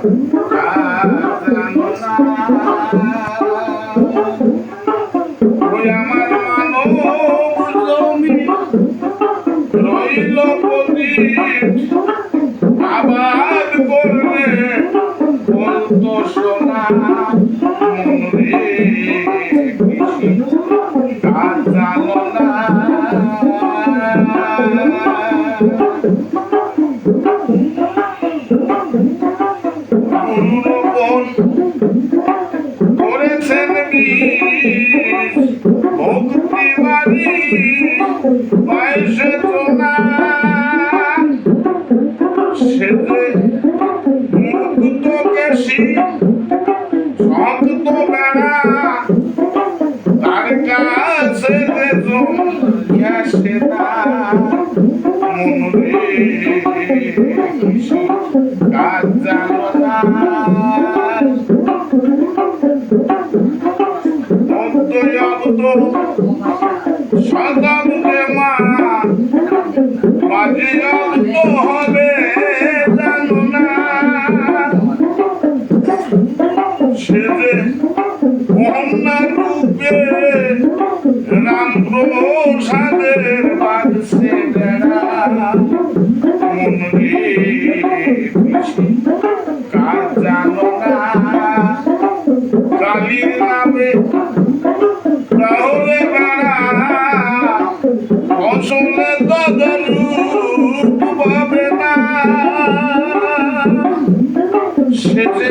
জানো না ওই আমার মানব জমি রইল প্রদীপ আবাদ করলে বলতো সোনা মন রে কৃষি কাজ জানো না রোপণ করেছেন বীজ ভক্তি বাড়ি বাইশে চোনা সেজে মুক্ত কেশি শক্ত বেড়া তার কাছে গেছে না মন রে কাজ জানো না শতাব্দে মা মাঝে হবে জানো না সে যে কন্যা রূপে রাম প্রসাদের বাজছে বেড়া মন রে কাজ জানো না কালীর নামে তাহলে বেড়া ফসলে তদরূপ পাবে না সে যে